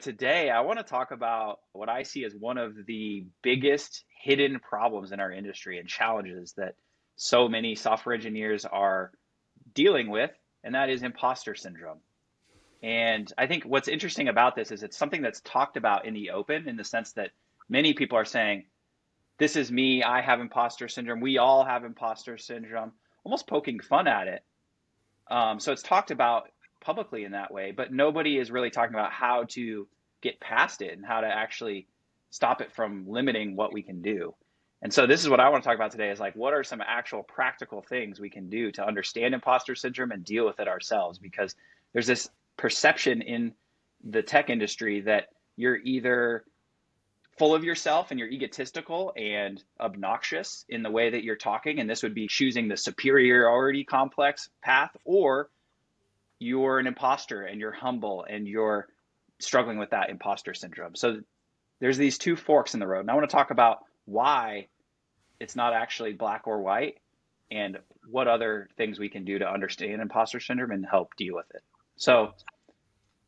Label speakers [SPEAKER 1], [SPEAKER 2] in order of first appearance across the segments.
[SPEAKER 1] Today, I want to talk about what I see as one of the biggest hidden problems in our industry and challenges that so many software engineers are dealing with, and that is imposter syndrome. And I think what's interesting about this is it's something that's talked about in the open in the sense that many people are saying, this is me, I have imposter syndrome, we all have imposter syndrome, almost poking fun at it. So it's talked about publicly in that way, but nobody is really talking about how to get past it and how to actually stop it from limiting what we can do. And so this is what I want to talk about today is like, what are some actual practical things we can do to understand imposter syndrome and deal with it ourselves? Because there's this perception in the tech industry that you're either full of yourself and you're egotistical and obnoxious in the way that you're talking, and this would be choosing the superiority complex path, or you're an imposter and you're humble and you're struggling with that imposter syndrome. So there's these two forks in the road. And I want to talk about why it's not actually black or white and what other things we can do to understand imposter syndrome and help deal with it. So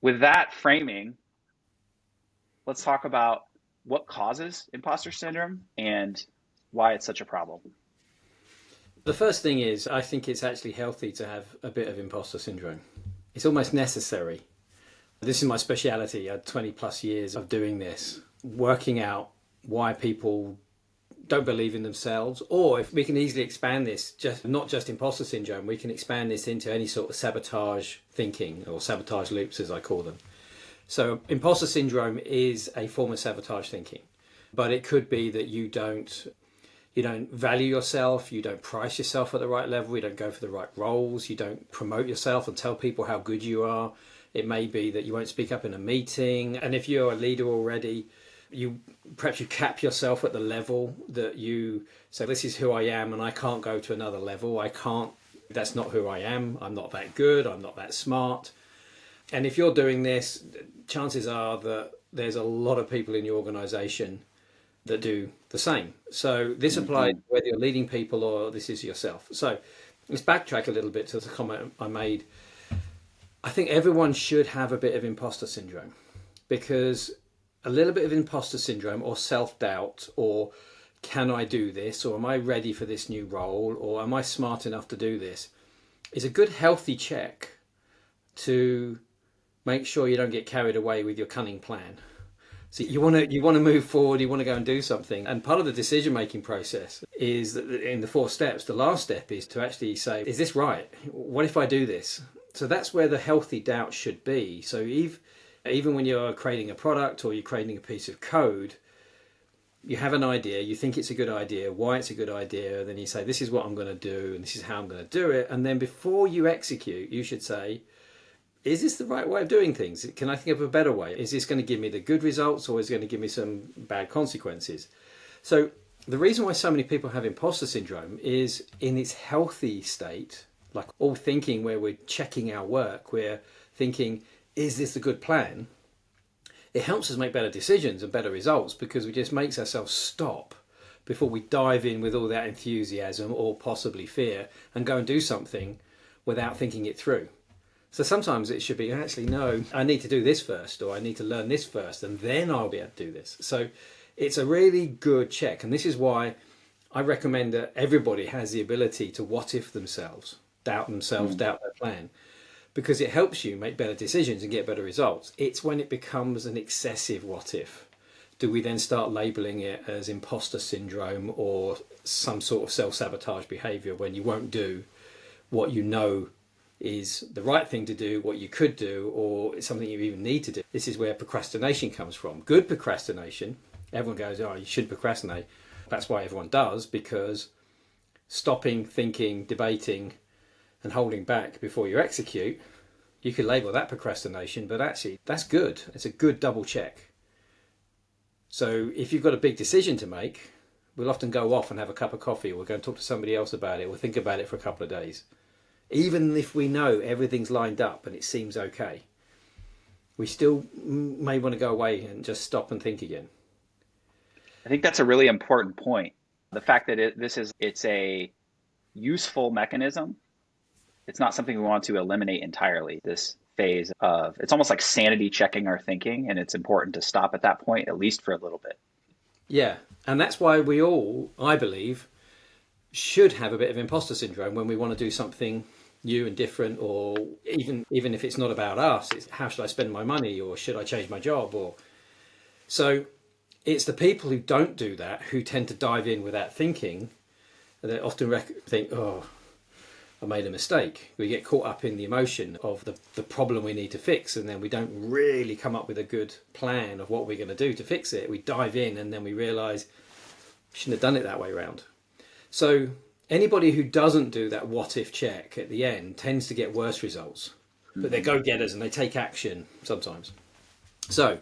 [SPEAKER 1] with that framing, let's talk about what causes imposter syndrome and why it's such a problem.
[SPEAKER 2] The first thing is, I think it's actually healthy to have a bit of imposter syndrome. It's almost necessary. This is my speciality. I had 20 plus years of doing this, working out why people don't believe in themselves, or if we can easily expand this, just not just imposter syndrome, we can expand this into any sort of sabotage thinking or sabotage loops, as I call them. So imposter syndrome is a form of sabotage thinking, but it could be that you don't value yourself, you don't price yourself at the right level, you don't go for the right roles, you don't promote yourself and tell people how good you are. It may be that you won't speak up in a meeting, and if you're a leader already, perhaps you cap yourself at the level that you say, this is who I am and I can't go to another level. That's not who I am. I'm not that good. I'm not that smart. And if you're doing this, chances are that there's a lot of people in your organization that do the same. So this applies whether you're leading people or this is yourself. So let's backtrack a little bit to the comment I made. I think everyone should have a bit of imposter syndrome, because a little bit of imposter syndrome or self-doubt, or can I do this, or am I ready for this new role, or am I smart enough to do this, is a good healthy check to make sure you don't get carried away with your cunning plan. So you want to move forward, you want to go and do something. And part of the decision-making process is that in the 4 steps, the last step is to actually say, is this right? What if I do this? So that's where the healthy doubt should be. So even when you're creating a product or you're creating a piece of code, you have an idea, you think it's a good idea, why it's a good idea, then you say, this is what I'm going to do and this is how I'm going to do it. And then before you execute, you should say, is this the right way of doing things? Can I think of a better way? Is this going to give me the good results, or is it going to give me some bad consequences? So the reason why so many people have imposter syndrome is in its healthy state, like all thinking where we're checking our work, we're thinking, is this a good plan? It helps us make better decisions and better results, because it just makes ourselves stop before we dive in with all that enthusiasm or possibly fear and go and do something without thinking it through. So sometimes it should be, actually, no, I need to do this first, or I need to learn this first, and then I'll be able to do this. So it's a really good check. And this is why I recommend that everybody has the ability to what if themselves, doubt their plan, because it helps you make better decisions and get better results. It's when it becomes an excessive what if. Do we then start labeling it as imposter syndrome or some sort of self-sabotage behavior, when you won't do what you know is the right thing to do, what you could do, or it's something you even need to do. This is where procrastination comes from. Good procrastination, everyone goes, oh, you should procrastinate. That's why everyone does, because stopping, thinking, debating, and holding back before you execute, you could label that procrastination, but actually that's good. It's a good double check. So if you've got a big decision to make, we'll often go off and have a cup of coffee, or we'll go and talk to somebody else about it, we'll think about it for a couple of days. Even if we know everything's lined up and it seems okay, we still may want to go away and just stop and think again.
[SPEAKER 1] I think that's a really important point. The fact that it's a useful mechanism. It's not something we want to eliminate entirely, this phase of it's almost like sanity checking our thinking, and it's important to stop at that point, at least for a little bit.
[SPEAKER 2] Yeah. And that's why we all, I believe, should have a bit of imposter syndrome when we want to do something new and different, or even if it's not about us, it's how should I spend my money, or should I change my job, or so it's the people who don't do that who tend to dive in without thinking. They often think, oh, I made a mistake. We get caught up in the emotion of the problem we need to fix, and then we don't really come up with a good plan of what we're going to do to fix it. We dive in and then we realise we shouldn't have done it that way around. So anybody who doesn't do that what if check at the end tends to get worse results. But they're go-getters and they take action sometimes. So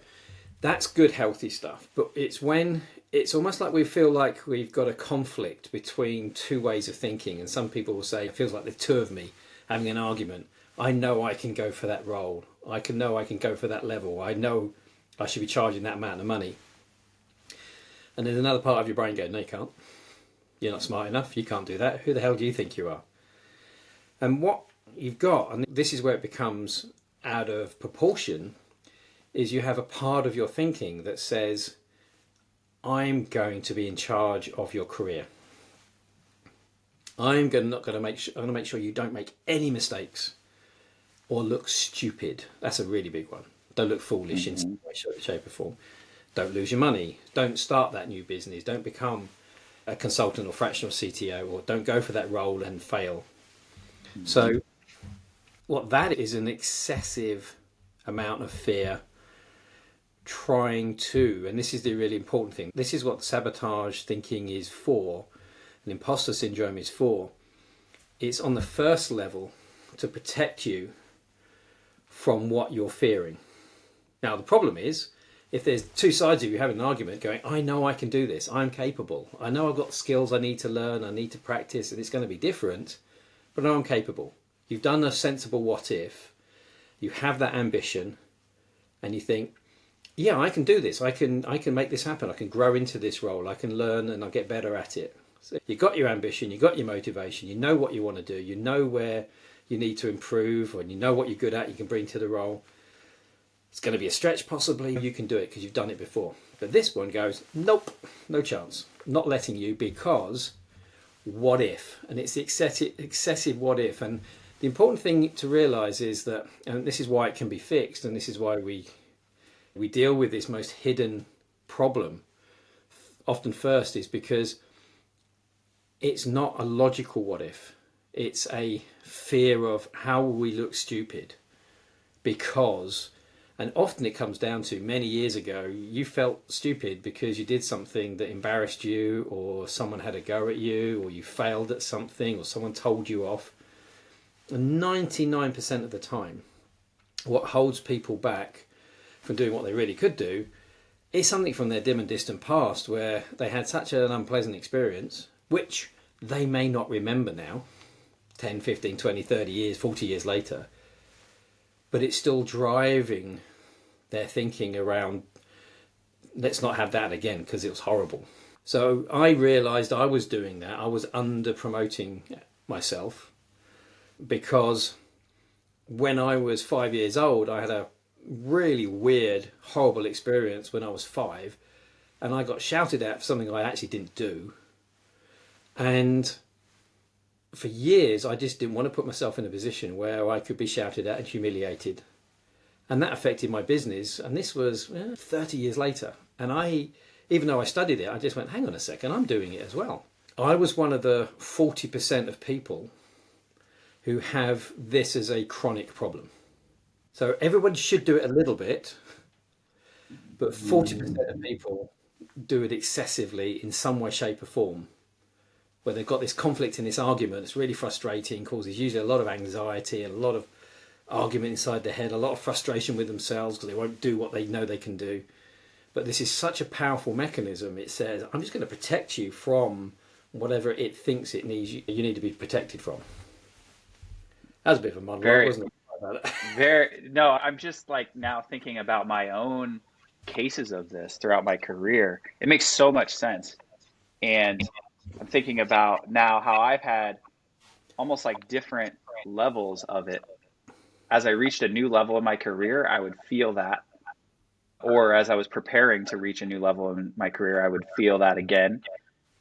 [SPEAKER 2] that's good, healthy stuff. But it's when it's almost like we feel like we've got a conflict between two ways of thinking. And some people will say, it feels like the two of me having an argument. I know I can go for that role. I can go for that level. I know I should be charging that amount of money. And there's another part of your brain going, no, you can't. You're not smart enough. You can't do that. Who the hell do you think you are? And what you've got, and this is where it becomes out of proportion, is you have a part of your thinking that says, I'm going to be in charge of your career. I'm going to make sure you don't make any mistakes or look stupid. That's a really big one. Don't look foolish in some way, shape or form. Don't lose your money. Don't start that new business. Don't become a consultant or fractional CTO, or don't go for that role and fail. So what that is, an excessive amount of fear trying to, and this is the really important thing, this is what sabotage thinking is for, and imposter syndrome is for. It's on the first level to protect you from what you're fearing. Now the problem is, if there's two sides of you having an argument going, I know I can do this, I'm capable, I know I've got skills I need to learn, I need to practice, and it's going to be different, but I know I'm capable. You've done a sensible what if, you have that ambition, and you think, yeah, I can do this, I can make this happen, I can grow into this role, I can learn and I'll get better at it. So you've got your ambition, you've got your motivation, you know what you want to do, you know where you need to improve, and you know what you're good at, you can bring to the role. It's going to be a stretch possibly, you can do it because you've done it before. But this one goes, nope, no chance, not letting you, because what if? And it's the excessive what if. And the important thing to realise is that, and this is why it can be fixed, and this is why we deal with this most hidden problem often first, is because it's not a logical what if. It's a fear of how will we look stupid, because, and often it comes down to many years ago, you felt stupid because you did something that embarrassed you, or someone had a go at you, or you failed at something, or someone told you off. And 99% of the time, what holds people back from doing what they really could do is something from their dim and distant past where they had such an unpleasant experience, which they may not remember now, 10, 15, 20, 30 years, 40 years later, but it's still driving their thinking around, let's not have that again because it was horrible. So I realised I was doing that. I was under promoting myself, because when I was 5 years old, I had a really weird, horrible experience when I was 5, and I got shouted at for something I actually didn't do. And for years, I just didn't want to put myself in a position where I could be shouted at and humiliated. And that affected my business. And this was 30 years later. And even though I studied it, I just went, hang on a second, I'm doing it as well. I was one of the 40% of people who have this as a chronic problem. So everyone should do it a little bit, but 40% of people do it excessively in some way, shape or form, where they've got this conflict and this argument. It's really frustrating, causes usually a lot of anxiety and a lot of argument inside their head, a lot of frustration with themselves because they won't do what they know they can do. But this is such a powerful mechanism. It says, I'm just going to protect you from whatever it thinks it needs you need to be protected from. That was a bit of a monologue, wasn't it?
[SPEAKER 1] No, I'm just like now thinking about my own cases of this throughout my career. It makes so much sense. And I'm thinking about now how I've had almost like different levels of it. as I reached a new level in my career, I would feel that. Or as I was preparing to reach a new level in my career, I would feel that again.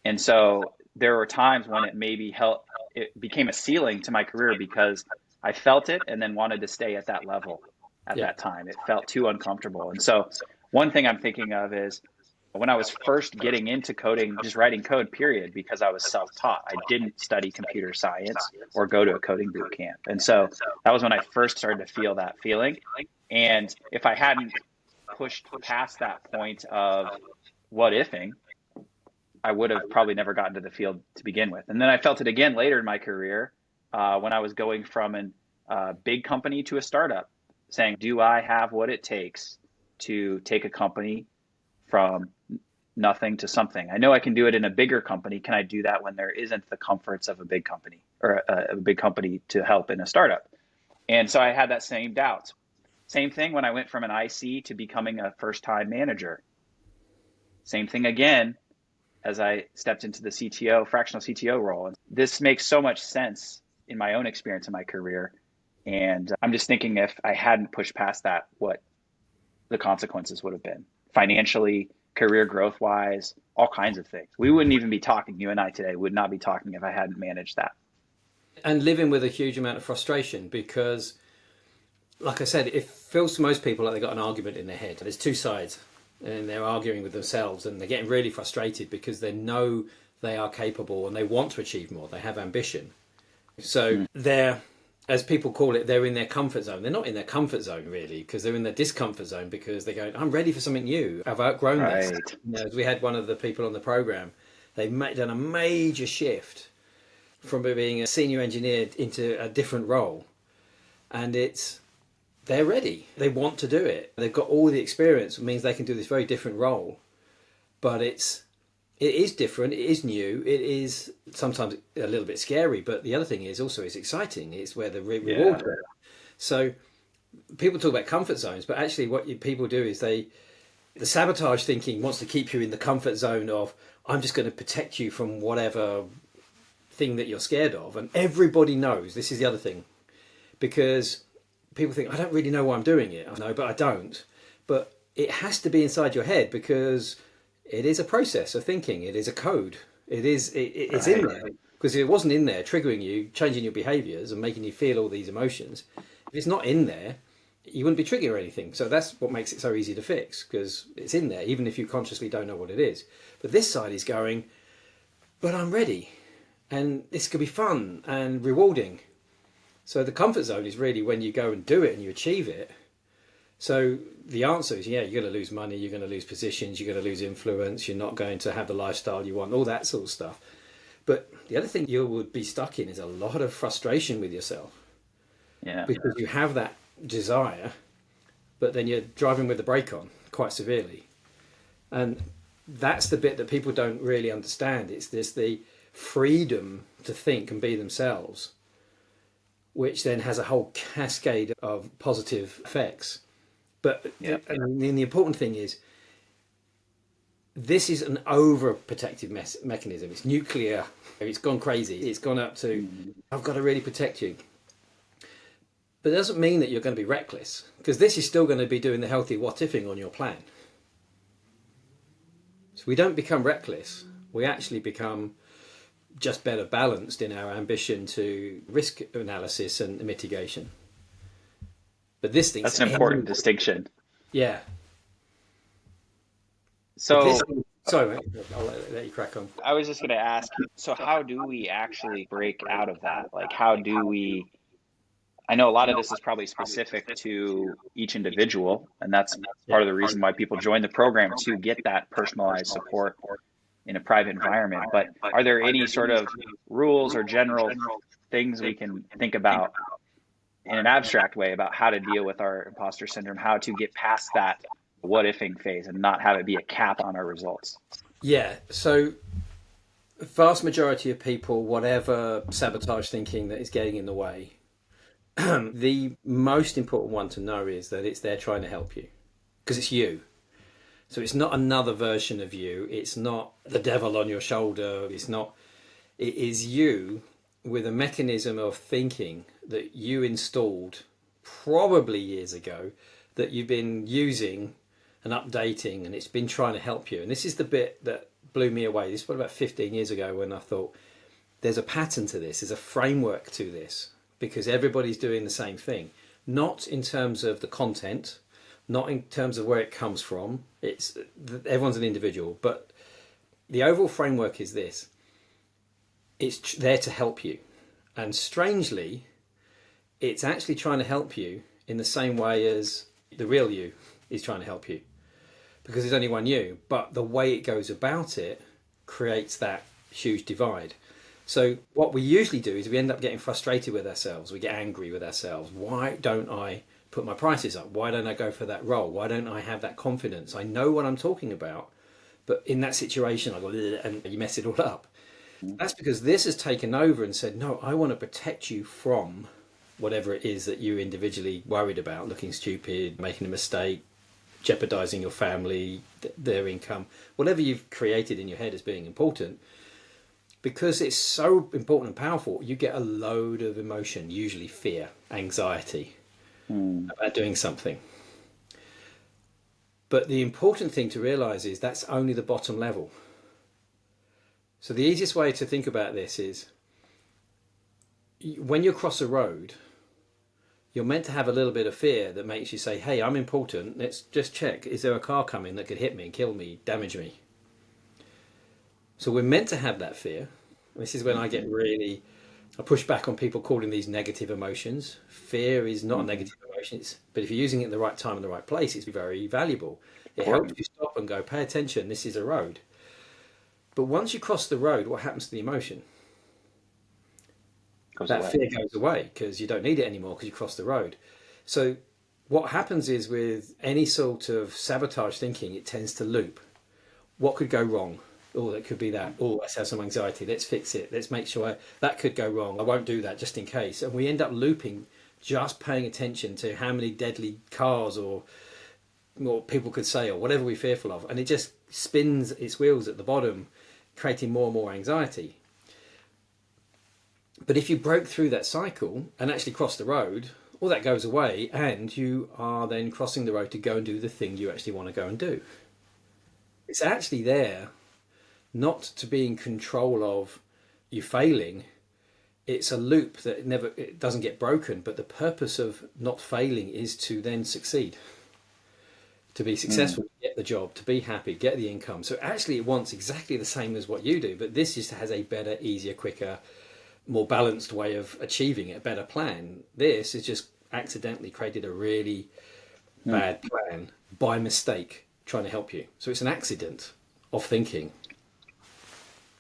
[SPEAKER 1] And so there were times when it became a ceiling to my career because I felt it and then wanted to stay at that level at
[SPEAKER 2] Yeah.
[SPEAKER 1] that time. It felt too uncomfortable. And so one thing I'm thinking of is when I was first getting into coding, just writing code, period, because I was self-taught. I didn't study computer science or go to a coding boot camp. And so that was when I first started to feel that feeling. And if I hadn't pushed past that point of what ifing, I would have probably never gotten to the field to begin with. And then I felt it again later in my career when I was going from a big company to a startup, saying, do I have what it takes to take a company from nothing to something? I know I can do it in a bigger company. Can I do that when there isn't the comforts of a big company or a big company to help in a startup? And so I had that same doubts. Same thing when I went from an IC to becoming a first-time manager. Same thing again as I stepped into the fractional CTO role. And this makes so much sense in my own experience in my career. And I'm just thinking if I hadn't pushed past that, what the consequences would have been financially, career growth wise, all kinds of things. We wouldn't even be talking. You and I today would not be talking if I hadn't managed that.
[SPEAKER 2] And living with a huge amount of frustration because, like I said, it feels to most people like they've got an argument in their head. There's two sides and they're arguing with themselves and they're getting really frustrated because they know they are capable and they want to achieve more. They have ambition. So they're, as people call it, they're in their comfort zone. They're not in their comfort zone really because they're in their discomfort zone because they're going, I'm ready for something new. I've outgrown this. As we had one of the people on the program, they've done a major shift from being a senior engineer into a different role. And they're ready. They want to do it. They've got all the experience. It means they can do this very different role. But it is different. It is new. It is sometimes a little bit scary. But the other thing is also it's exciting. It's where the rewards are. So people talk about comfort zones, but actually what people do is the sabotage thinking wants to keep you in the comfort zone of I'm just going to protect you from whatever thing that you're scared of. And everybody knows this is the other thing because people think, I don't really know why I'm doing it. I know, but I don't. But it has to be inside your head because it is a process of thinking. It is a code. It's in there. Because if it wasn't in there, triggering you, changing your behaviours and making you feel all these emotions, if it's not in there, you wouldn't be triggering anything. So that's what makes it so easy to fix because it's in there, even if you consciously don't know what it is. But this side is going, but I'm ready. And this could be fun and rewarding. So the comfort zone is really when you go and do it and you achieve it. So the answer is, yeah, you're going to lose money, you're going to lose positions, you're going to lose influence, you're not going to have the lifestyle you want, all that sort of stuff. But the other thing you would be stuck in is a lot of frustration with yourself.
[SPEAKER 1] Yeah.
[SPEAKER 2] Because you have that desire, but then you're driving with the brake on quite severely. And that's the bit that people don't really understand. It's the freedom to think and be themselves, which then has a whole cascade of positive effects. But and the important thing is, this is an overprotective mechanism. It's nuclear. It's gone crazy. It's gone up to, I've got to really protect you. But it doesn't mean that you're going to be reckless, because this is still going to be doing the healthy what-ifing on your plan. So we don't become reckless. We actually become just better balanced in our ambition to risk analysis and mitigation. But this thing,
[SPEAKER 1] that's an important distinction.
[SPEAKER 2] Yeah.
[SPEAKER 1] So
[SPEAKER 2] sorry, mate. I'll let you crack on.
[SPEAKER 1] I was just going to ask, so how do we actually break out of that? Like, how do we, I know a lot of this is probably specific to each individual, and that's part of the reason why people join the program, to get that personalized support in a private environment. But are there any sort of rules or general things we can think about in an abstract way about how to deal with our imposter syndrome, how to get past that what-ifing phase and not have it be a cap on our results?
[SPEAKER 2] Yeah, so the vast majority of people, whatever sabotage thinking that is getting in the way, the most important one to know is that it's there trying to help you, because it's you. So it's not another version of you. It's not the devil on your shoulder. It is you with a mechanism of thinking that you installed probably years ago that you've been using and updating, and it's been trying to help you. And this is the bit that blew me away. This was about 15 years ago when I thought there's a pattern to this, there's a framework to this, because everybody's doing the same thing. Not in terms of the content, not in terms of where it comes from. It's everyone's an individual, but the overall framework is this. It's there to help you. And strangely, it's actually trying to help you in the same way as the real you is trying to help you. Because there's only one you, but the way it goes about it creates that huge divide. So what we usually do is we end up getting frustrated with ourselves. We get angry with ourselves. Why don't I put my prices up? Why don't I go for that role? Why don't I have that confidence? I know what I'm talking about, but in that situation, I go, and you mess it all up. That's because this has taken over and said, no, I want to protect you from whatever it is that you're individually worried about, looking stupid, making a mistake, jeopardizing your family, their income, whatever you've created in your head as being important. Because it's so important and powerful, you get a load of emotion, usually fear, anxiety about doing something. But the important thing to realize is that's only the bottom level. So the easiest way to think about this is when you cross a road, you're meant to have a little bit of fear that makes you say, hey, I'm important. Let's just check. Is there a car coming that could hit me and kill me, damage me? So we're meant to have that fear. This is when I push back on people calling these negative emotions. Fear is not a negative emotion, but if you're using it in the right time and the right place, it's very valuable. It helps you stop and go, pay attention, this is a road. But once you cross the road, what happens to the emotion? Fear goes away because you don't need it anymore because you crossed the road. So what happens is with any sort of sabotage thinking, it tends to loop. What could go wrong? Oh, that could be that. Oh, I have some anxiety. Let's fix it. Let's make sure that could go wrong. I won't do that just in case. And we end up looping, just paying attention to how many deadly cars or people could say or whatever we're fearful of. And it just spins its wheels at the bottom, creating more and more anxiety. But if you broke through that cycle and actually crossed the road, all that goes away and you are then crossing the road to go and do the thing you actually want to go and do. It's actually there not to be in control of you failing. It's a loop that it doesn't get broken, but the purpose of not failing is to then succeed, to be successful, to get the job, to be happy, get the income. So actually it wants exactly the same as what you do, but this just has a better, easier, quicker, more balanced way of achieving it, a better plan. This is just accidentally created a really bad plan by mistake trying to help you. So it's an accident of thinking.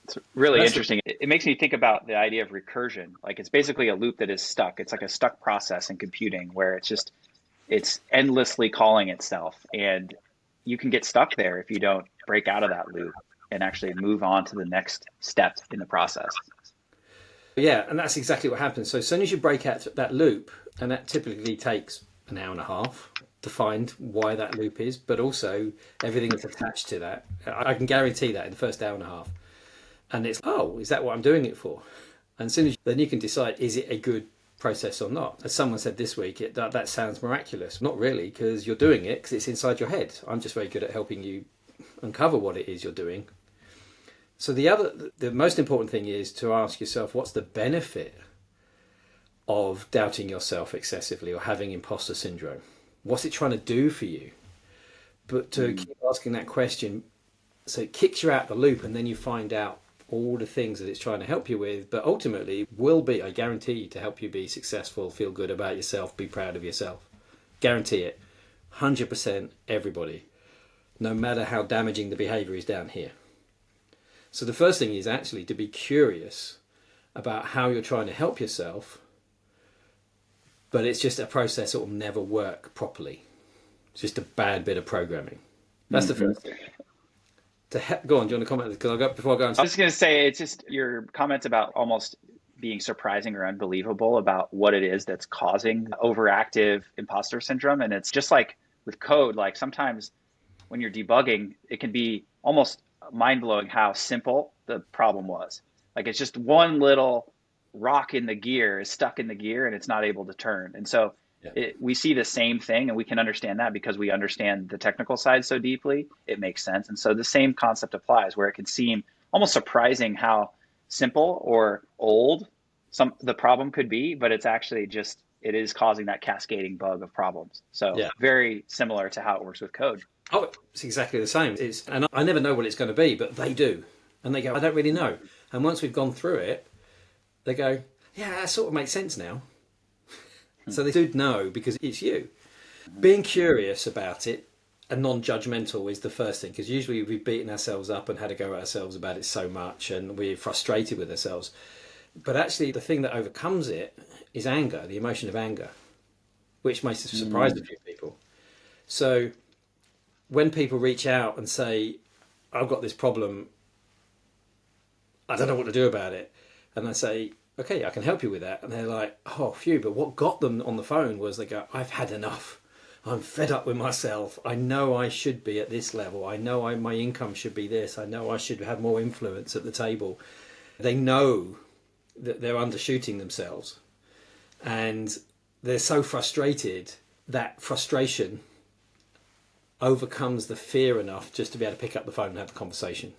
[SPEAKER 1] It's really interesting. It makes me think about the idea of recursion. Like it's basically a loop that is stuck. It's like a stuck process in computing where it's endlessly calling itself. And you can get stuck there if you don't break out of that loop and actually move on to the next step in the process.
[SPEAKER 2] Yeah, and that's exactly what happens. So as soon as you break out that loop, and that typically takes an hour and a half to find why that loop is, but also everything that's attached to that. I can guarantee that in the first hour and a half. And it's, is that what I'm doing it for? And as soon as then you can decide, is it a good process or not? As someone said this week, that sounds miraculous. Not really, because you're doing it because it's inside your head. I'm just very good at helping you uncover what it is you're doing. So the most important thing is to ask yourself, what's the benefit of doubting yourself excessively or having imposter syndrome? What's it trying to do for you? But to keep asking that question, so it kicks you out the loop and then you find out all the things that it's trying to help you with, but ultimately will be, I guarantee you, to help you be successful, feel good about yourself, be proud of yourself. Guarantee it. 100% everybody, no matter how damaging the behavior is down here. So the first thing is actually to be curious about how you're trying to help yourself, but it's just a process that will never work properly. It's just a bad bit of programming. That's the first thing. Go on, do you want to comment? Because before I go on.
[SPEAKER 1] I was just going to say, it's just your comments about almost being surprising or unbelievable about what it is that's causing overactive imposter syndrome. And it's just like with code, like sometimes when you're debugging, it can be almost mind-blowing how simple the problem was. Like it's just one little rock in the gear is stuck in the gear and it's not able to turn. And so
[SPEAKER 2] Yeah.
[SPEAKER 1] we see the same thing, and we can understand that because we understand the technical side so deeply. It makes sense. And so the same concept applies, where it can seem almost surprising how simple or old the problem could be, but it's actually just, it is causing that cascading bug of problems. So
[SPEAKER 2] Yeah.
[SPEAKER 1] very similar to how it works with code.
[SPEAKER 2] Oh, it's exactly the same. And I never know what it's going to be, but they do. And they go, I don't really know. And once we've gone through it, they go, yeah, that sort of makes sense now. So they do know because it's you. Being curious about it and non-judgmental is the first thing, because usually we've beaten ourselves up and had a go at ourselves about it so much and we're frustrated with ourselves. But actually the thing that overcomes it is anger, the emotion of anger, which may surprise a few people. So when people reach out and say, I've got this problem, I don't know what to do about it, and I say, okay, I can help you with that, and they're like, oh phew, but what got them on the phone was they go, I've had enough, I'm fed up with myself, I know I should be at this level, I know my income should be this, I know I should have more influence at the table. They know that they're undershooting themselves, and they're so frustrated that frustration overcomes the fear enough just to be able to pick up the phone and have the conversation.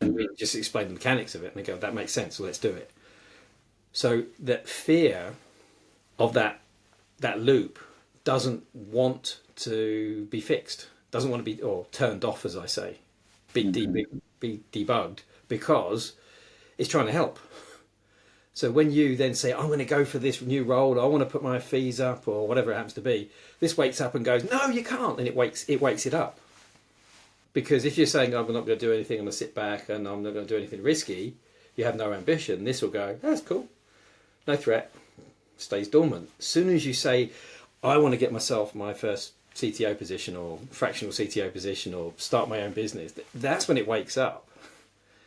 [SPEAKER 2] And we just explain the mechanics of it, and they go, that makes sense, so let's do it. So that fear of that loop doesn't want to be fixed, doesn't want to be, or turned off, as I say, be debugged, because it's trying to help. So when you then say, I'm going to go for this new role, I want to put my fees up, or whatever it happens to be, this wakes up and goes, no, you can't, and it wakes it up. Because if you're saying, I'm not going to do anything, I'm going to sit back and I'm not going to do anything risky, you have no ambition, this will go, that's cool, no threat, stays dormant. As soon as you say, I want to get myself my first CTO position or fractional CTO position or start my own business, that's when it wakes up.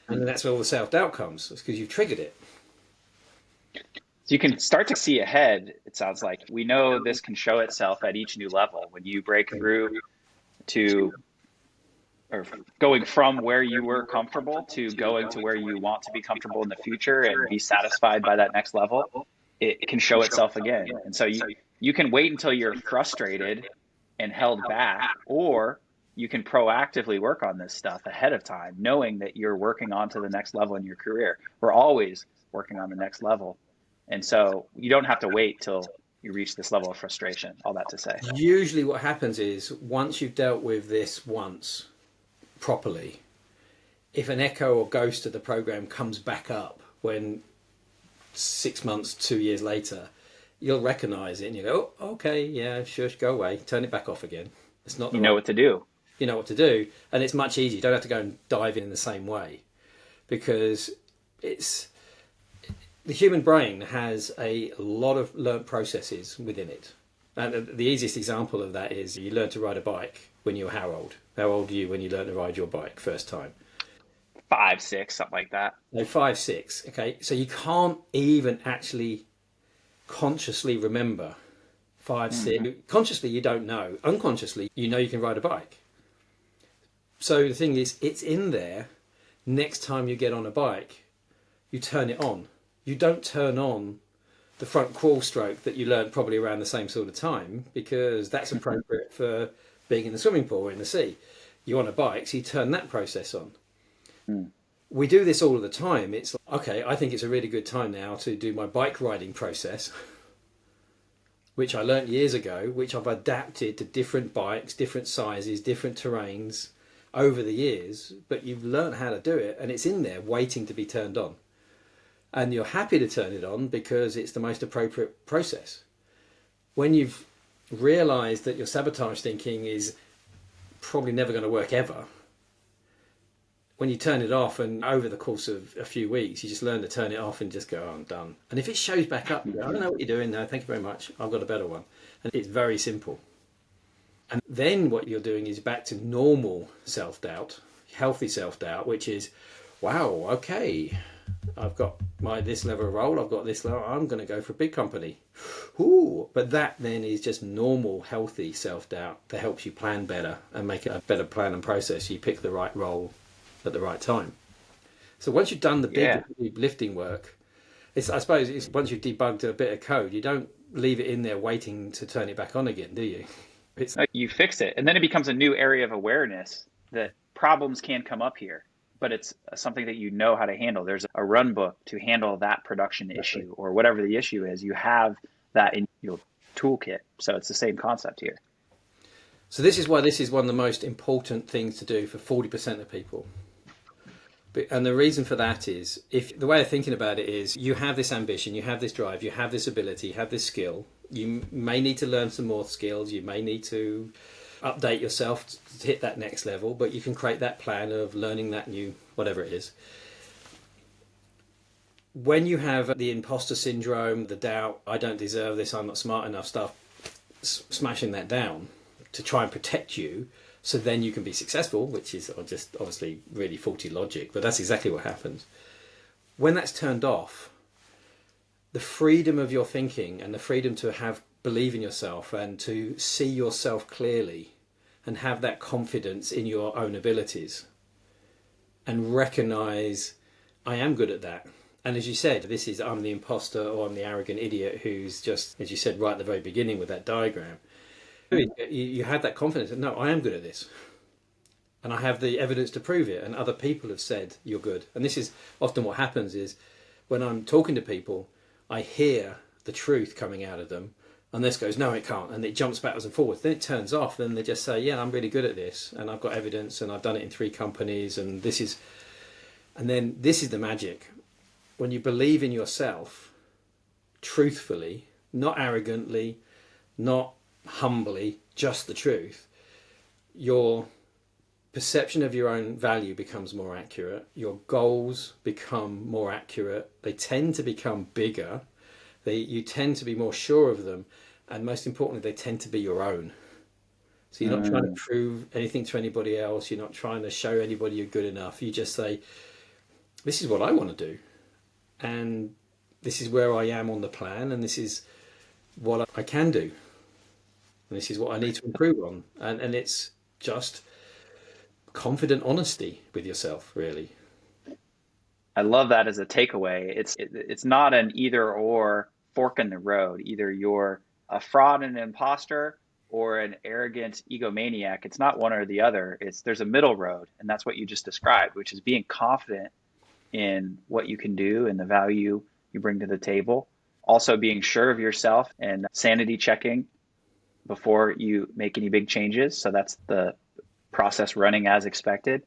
[SPEAKER 2] And then that's where all the self-doubt comes. It's because you've triggered it.
[SPEAKER 1] So you can start to see ahead, it sounds like. We know this can show itself at each new level. When you break through to, or going from where you were comfortable to going to where you want to be comfortable in the future and be satisfied by that next level, it can show itself again. And so you can wait until you're frustrated and held back, or you can proactively work on this stuff ahead of time, knowing that you're working on to the next level in your career. We're always working on the next level. And so you don't have to wait till you reach this level of frustration, all that to say.
[SPEAKER 2] Usually what happens is once you've dealt with this once properly, if an echo or ghost of the program comes back up when 6 months, 2 years later, you'll recognize it and you go, oh, okay, yeah, sure, go away, turn it back off again. It's not
[SPEAKER 1] you know what to do.
[SPEAKER 2] You know what to do, and it's much easier. You don't have to go and dive in the same way, because the human brain has a lot of learnt processes within it. And the easiest example of that is you learn to ride a bike when you were how old? How old are you when you learn to ride your bike first time?
[SPEAKER 1] 5, 6, something like that.
[SPEAKER 2] No, 5, 6. Okay, so you can't even actually consciously remember 5, 6. Consciously, you don't know. Unconsciously, you know you can ride a bike. So the thing is, it's in there. Next time you get on a bike, you turn it on. You don't turn on the front crawl stroke that you learned probably around the same sort of time, because that's appropriate for being in the swimming pool or in the sea. You're on a bike, so you turn that process on. We do this all of the time. It's like, okay, I think it's a really good time now to do my bike riding process, which I learnt years ago, which I've adapted to different bikes, different sizes, different terrains over the years, but you've learned how to do it, and it's in there waiting to be turned on. And you're happy to turn it on because it's the most appropriate process. When you've realised that your sabotage thinking is probably never going to work ever, when you turn it off, and over the course of a few weeks, you just learn to turn it off and just go, oh, I'm done. And if it shows back up, you go, I don't know what you're doing. No, thank you very much. I've got a better one. And it's very simple. And then what you're doing is back to normal self-doubt, healthy self-doubt, which is, wow, okay, I've got this level of role, I've got this level, I'm going to go for a big company. Ooh, but that then is just normal, healthy self-doubt that helps you plan better and make a better plan and process. You pick the right role at the right time. So once you've done the big lifting work, I suppose it's once you've debugged a bit of code, you don't leave it in there waiting to turn it back on again, do you? It's
[SPEAKER 1] You fix it, and then it becomes a new area of awareness that problems can come up here, but it's something that you know how to handle. There's a run book to handle that production
[SPEAKER 2] exactly.
[SPEAKER 1] issue or whatever the issue is. You have that in your toolkit. So it's the same concept here.
[SPEAKER 2] So this is why this is one of the most important things to do for 40% of people. And the reason for that is, if the way of thinking about it is, you have this ambition, you have this drive, you have this ability, you have this skill. You may need to learn some more skills. You may need to update yourself to hit that next level, but you can create that plan of learning that new, whatever it is. When you have the imposter syndrome, the doubt, I don't deserve this, I'm not smart enough stuff, smashing that down to try and protect you so then you can be successful, which is just obviously really faulty logic, but that's exactly what happens. When that's turned off, the freedom of your thinking and the freedom to believe in yourself and to see yourself clearly and have that confidence in your own abilities and recognize I am good at that. And as you said, I'm the imposter or I'm the arrogant idiot who's just, as you said right at the very beginning with that diagram, you had that confidence that no, I am good at this. And I have the evidence to prove it. And other people have said you're good. And this is often what happens is when I'm talking to people, I hear the truth coming out of them. And this goes, no, it can't. And it jumps backwards and forwards. Then it turns off. Then they just say, yeah, I'm really good at this. And I've got evidence and I've done it in 3 companies. And then this is the magic. When you believe in yourself, truthfully, not arrogantly, not humbly, just the truth, your perception of your own value becomes more accurate. Your goals become more accurate. They tend to become bigger. You tend to be more sure of them. And most importantly, they tend to be your own. So you're not trying to prove anything to anybody else. You're not trying to show anybody you're good enough. You just say, this is what I want to do. And this is where I am on the plan. And this is what I can do. And this is what I need to improve on. And it's just confident honesty with yourself, really.
[SPEAKER 1] I love that as a takeaway. It's not an either or fork in the road. Either you're a fraud and an imposter or an arrogant egomaniac. It's not one or the other. There's a middle road, and that's what you just described, which is being confident in what you can do and the value you bring to the table. Also being sure of yourself and sanity checking before you make any big changes. So that's the process running as expected.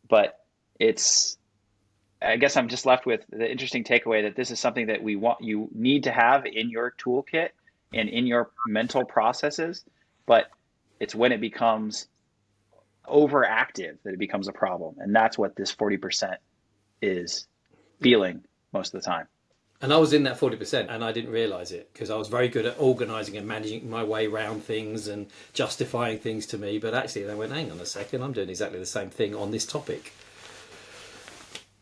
[SPEAKER 1] But I guess I'm just left with the interesting takeaway that this is something that you need to have in your toolkit and in your mental processes, but it's when it becomes overactive that it becomes a problem. And that's what this 40% is feeling most of the time.
[SPEAKER 2] And I was in that 40% and I didn't realize it because I was very good at organizing and managing my way around things and justifying things to me. But actually, they went, hang on a second, I'm doing exactly the same thing on this topic.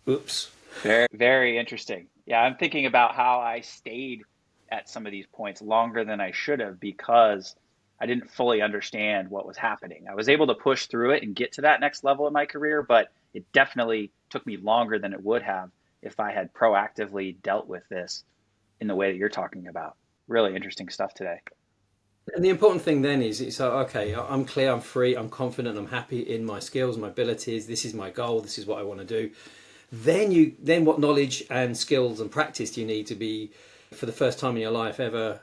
[SPEAKER 2] Oops.
[SPEAKER 1] Very, very interesting. Yeah, I'm thinking about how I stayed at some of these points longer than I should have because I didn't fully understand what was happening. I was able to push through it and get to that next level in my career, but it definitely took me longer than it would have if I had proactively dealt with this in the way that you're talking about. Really interesting stuff today.
[SPEAKER 2] And the important thing then is, it's okay, I'm clear, I'm free, I'm confident, I'm happy in my skills, my abilities, this is my goal, this is what I want to do. Then what knowledge and skills and practice do you need to be, for the first time in your life ever,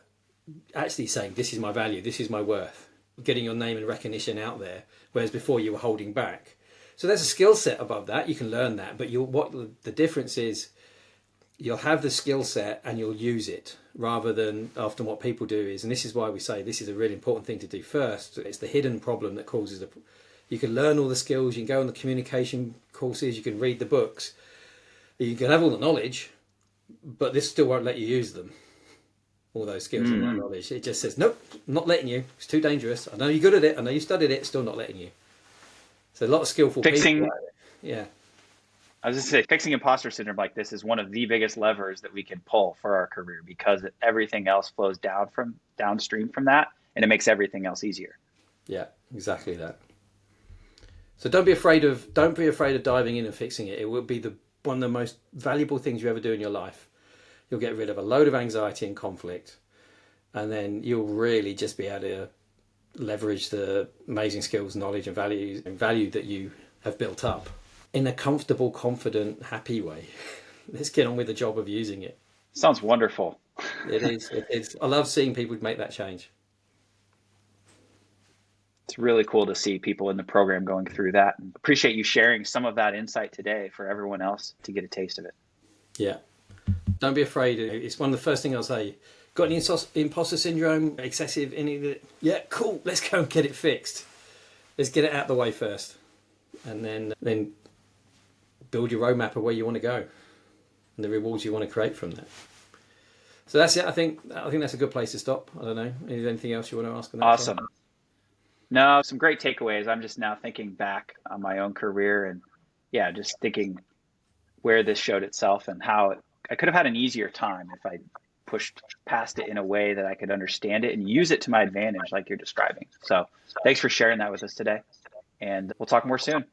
[SPEAKER 2] actually saying, this is my value, this is my worth, getting your name and recognition out there, whereas before you were holding back. So there's a skill set above that, you can learn that, but what the difference is, you'll have the skill set and you'll use it, rather than often what people do is, and this is why we say this is a really important thing to do first, it's the hidden problem that causes you can learn all the skills, you can go on the communication courses, you can read the books, you can have all the knowledge, but this still won't let you use them. All those skills and that knowledge. It just says, nope, not letting you. It's too dangerous. I know you're good at it. I know you studied it. Still not letting you. So a lot of skillful people. Yeah.
[SPEAKER 1] I was just saying, fixing imposter syndrome like this is one of the biggest levers that we can pull for our career because everything else flows downstream from that, and it makes everything else easier.
[SPEAKER 2] Yeah, exactly that. So don't be afraid of diving in and fixing it. It will be one of the most valuable things you ever do in your life. You'll get rid of a load of anxiety and conflict. And then you'll really just be able to leverage the amazing skills, knowledge, and value that you have built up in a comfortable, confident, happy way. Let's get on with the job of using it.
[SPEAKER 1] Sounds wonderful.
[SPEAKER 2] It is. It is. I love seeing people make that change.
[SPEAKER 1] It's really cool to see people in the program going through that, and appreciate you sharing some of that insight today for everyone else to get a taste of it.
[SPEAKER 2] Yeah. Don't be afraid. It's one of the first things I'll say. Got any imposter syndrome, excessive, any? Yeah, cool. Let's go and get it fixed. Let's get it out of the way first, and then build your roadmap of where you want to go, and the rewards you want to create from that. So that's it. I think that's a good place to stop. I don't know. Is there anything else you want to ask on that?
[SPEAKER 1] Awesome. No, some great takeaways. I'm just now thinking back on my own career, and yeah, just thinking where this showed itself and how I could have had an easier time if I pushed past it in a way that I could understand it and use it to my advantage, like you're describing. So thanks for sharing that with us today, and we'll talk more soon.